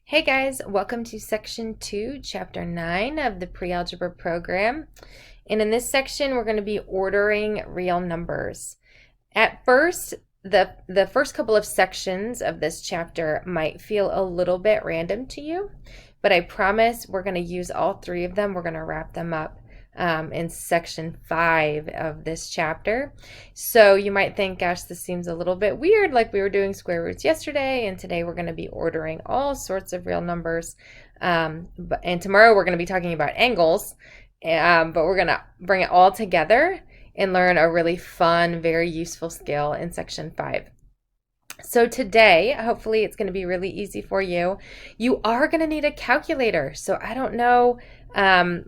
Hey guys, welcome to section 2, chapter 9 of the pre-algebra program. And in this section, we're going to be ordering real numbers. At first, the first couple of sections of this chapter might feel a little bit random to you, but I promise we're going to use all three of them. We're going to wrap them up in section 5 of this chapter. So you might think, gosh, this seems a little bit weird, like we were doing square roots yesterday, and today we're going to be ordering all sorts of real numbers. And tomorrow we're going to be talking about angles, but we're going to bring it all together and learn a really fun, very useful skill in section 5. So today, hopefully it's going to be really easy for you. You are going to need a calculator. So I don't know,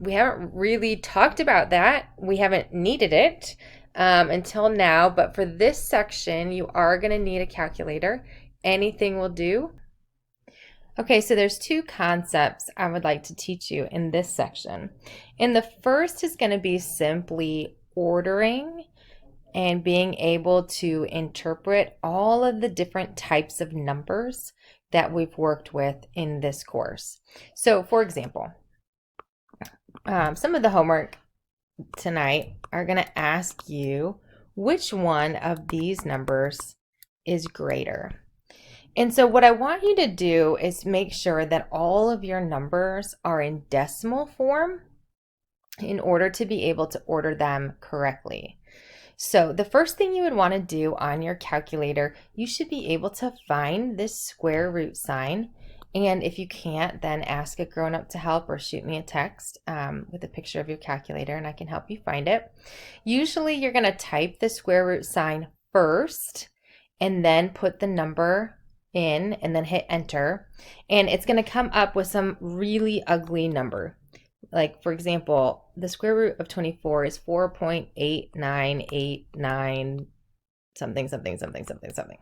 we haven't really talked about that. We haven't needed it until now, but for this section, you are going to need a calculator. Anything will do. Okay, so there's two concepts I would like to teach you in this section. And the first is going to be simply ordering and being able to interpret all of the different types of numbers that we've worked with in this course. So for example, some of the homework tonight are going to ask you which one of these numbers is greater. And so what I want you to do is make sure that all of your numbers are in decimal form in order to be able to order them correctly. So the first thing you would want to do on your calculator, you should be able to find this square root sign. And if you can't, then ask a grown-up to help or shoot me a text with a picture of your calculator and I can help you find it. Usually you're going to type the square root sign first and then put the number in and then hit enter. And it's going to come up with some really ugly number. Like, for example, the square root of 24 is 4.8989 something, something, something, something, something.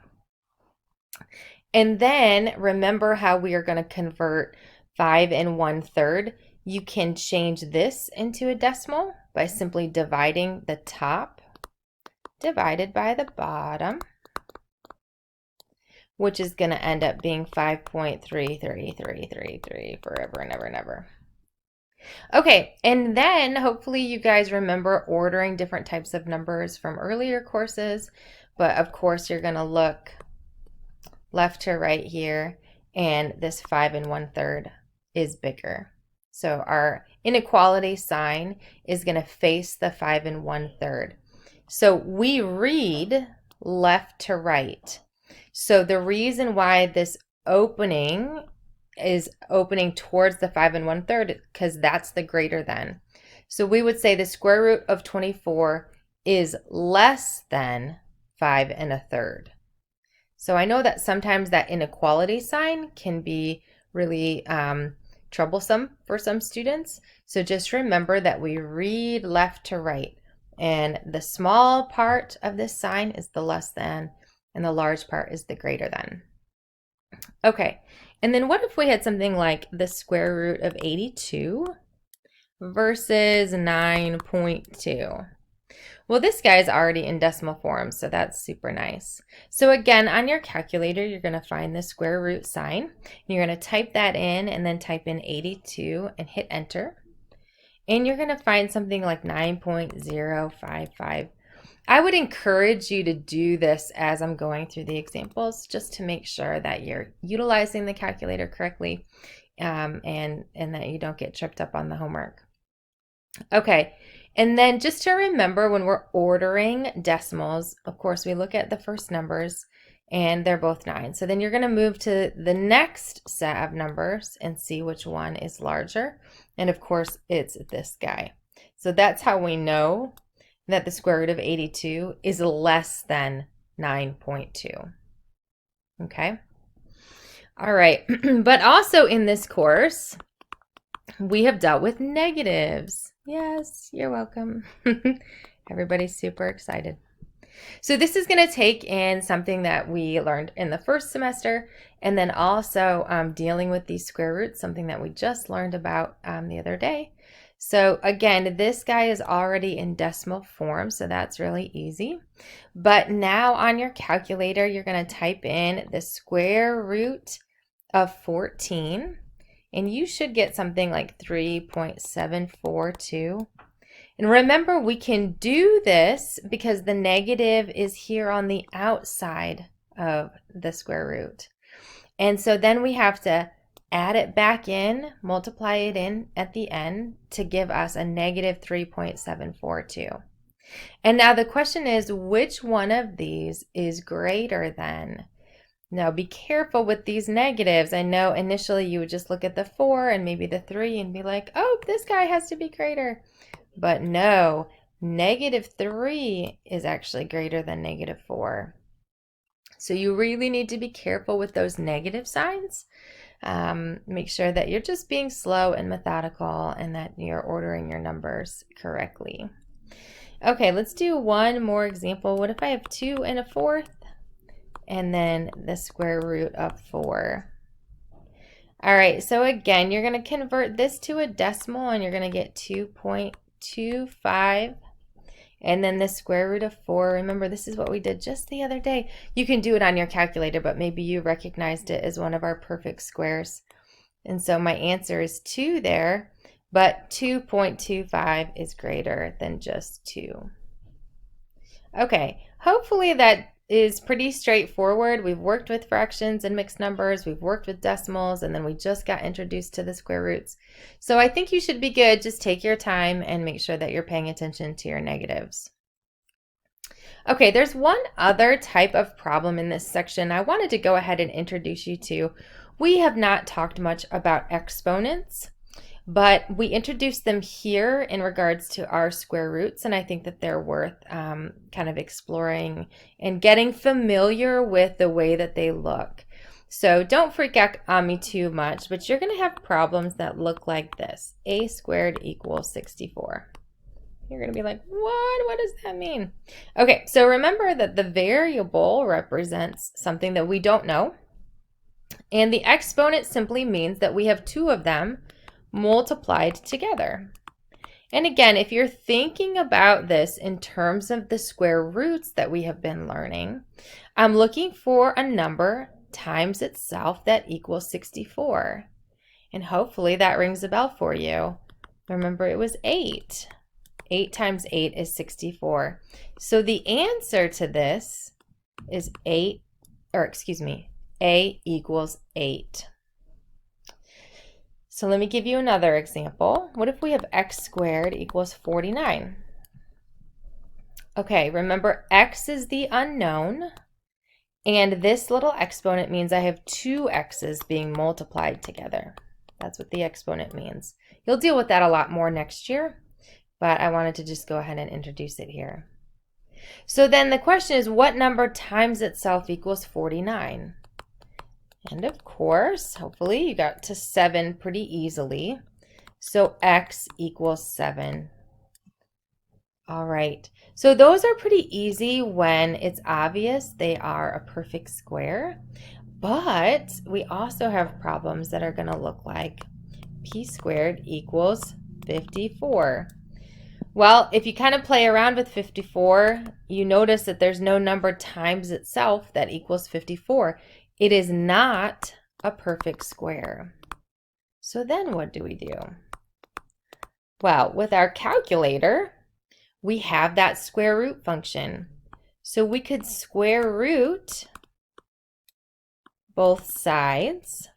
And then remember how we are going to convert 5 1/3. You can change this into a decimal by simply dividing the top divided by the bottom, which is going to end up being 5.3333 forever and ever and ever. Okay, and then hopefully you guys remember ordering different types of numbers from earlier courses, but of course you're going to look left to right here, and this 5 1/3 is bigger. So our inequality sign is going to face the 5 1/3. So we read left to right. So the reason why this opening is opening towards the 5 1/3 because that's the greater than. So we would say the square root of 24 is less than 5 1/3. So I know that sometimes that inequality sign can be really troublesome for some students. So just remember that we read left to right, and the small part of this sign is the less than, and the large part is the greater than. Okay, and then what if we had something like the square root of 82 versus 9.2? Well, this guy is already in decimal form, so that's super nice. So again, on your calculator, you're going to find the square root sign. You're going to type that in and then type in 82 and hit enter. And you're going to find something like 9.055. I would encourage you to do this as I'm going through the examples just to make sure that you're utilizing the calculator correctly and that you don't get tripped up on the homework. Okay, and then just to remember when we're ordering decimals, of course, we look at the first numbers and they're both 9. So then you're going to move to the next set of numbers and see which one is larger. And of course, it's this guy. So that's how we know that the square root of 82 is less than 9.2. Okay? All right. But also in this course, we have dealt with negatives. Yes, you're welcome. Everybody's super excited. So this is going to take in something that we learned in the first semester, and then also dealing with these square roots, something that we just learned about the other day. So again, this guy is already in decimal form, so that's really easy. But now on your calculator, you're going to type in the square root of 14, and you should get something like 3.742. And remember, we can do this because the negative is here on the outside of the square root. And so then we have to add it back in, multiply it in at the end to give us a negative 3.742. And now the question is, which one of these is greater than? Now be careful with these negatives. I know initially you would just look at the 4 and maybe the 3 and be like, oh, this guy has to be greater. But no, negative 3 is actually greater than negative 4. So you really need to be careful with those negative signs. Make sure that you're just being slow and methodical and that you're ordering your numbers correctly. Okay, let's do one more example. What if I have 2 and a 4th? And then the square root of 4. All right, so again, you're going to convert this to a decimal and you're going to get 2.25. And then the square root of 4. Remember, this is what we did just the other day. You can do it on your calculator, but maybe you recognized it as one of our perfect squares. And so my answer is 2 there, but 2.25 is greater than just 2. Okay, hopefully that is pretty straightforward. We've worked with fractions and mixed numbers, we've worked with decimals, and then we just got introduced to the square roots. So I think you should be good. Just take your time and make sure that you're paying attention to your negatives. Okay, there's one other type of problem in this section I wanted to go ahead and introduce you to. We have not talked much about exponents, but we introduced them here in regards to our square roots, and I think that they're worth kind of exploring and getting familiar with the way that they look. So don't freak out on me too much, but you're going to have problems that look like this. A squared equals 64. You're going to be like, what? What does that mean? Okay, so remember that the variable represents something that we don't know, and the exponent simply means that we have 2 of them multiplied together. And again, if you're thinking about this in terms of the square roots that we have been learning, I'm looking for a number times itself that equals 64. And hopefully that rings a bell for you. Remember, it was 8. 8 times 8 is 64. So the answer to this is A equals 8. So let me give you another example. What if we have x squared equals 49? Okay, remember x is the unknown, and this little exponent means I have 2 x's being multiplied together. That's what the exponent means. You'll deal with that a lot more next year, but I wanted to just go ahead and introduce it here. So then the question is, what number times itself equals 49? And of course, hopefully you got to 7 pretty easily. So x equals 7. All right, so those are pretty easy when it's obvious they are a perfect square, but we also have problems that are going to look like p squared equals 54. Well, if you kind of play around with 54, you notice that there's no number times itself that equals 54. It is not a perfect square. So then what do we do? Well, with our calculator, we have that square root function. So we could square root both sides.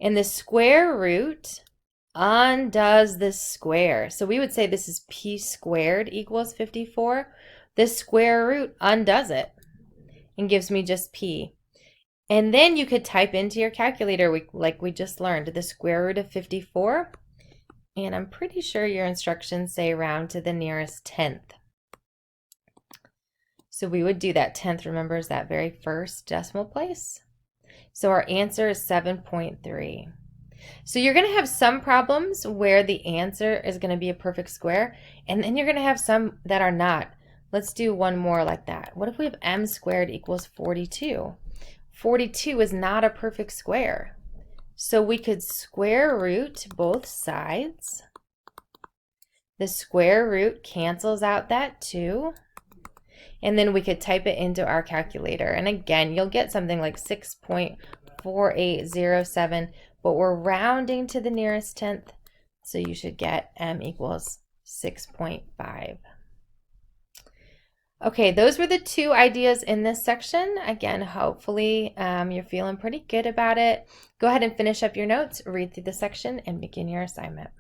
And the square root undoes this square. So we would say this is p squared equals 54. The square root undoes it and gives me just p. And then you could type into your calculator, like we just learned, the square root of 54. And I'm pretty sure your instructions say round to the nearest 10th. So we would do that 10th, remember, is that very first decimal place. So our answer is 7.3. So you're going to have some problems where the answer is going to be a perfect square, and then you're going to have some that are not. Let's do one more like that. What if we have m squared equals 42? 42 is not a perfect square. So we could square root both sides. The square root cancels out that 2. And then we could type it into our calculator. And again, you'll get something like 6.4 0.4807, but we're rounding to the nearest tenth, so you should get m equals 6.5. Okay, those were the two ideas in this section. Again, hopefully you're feeling pretty good about it. Go ahead and finish up your notes, read through the section, and begin your assignment.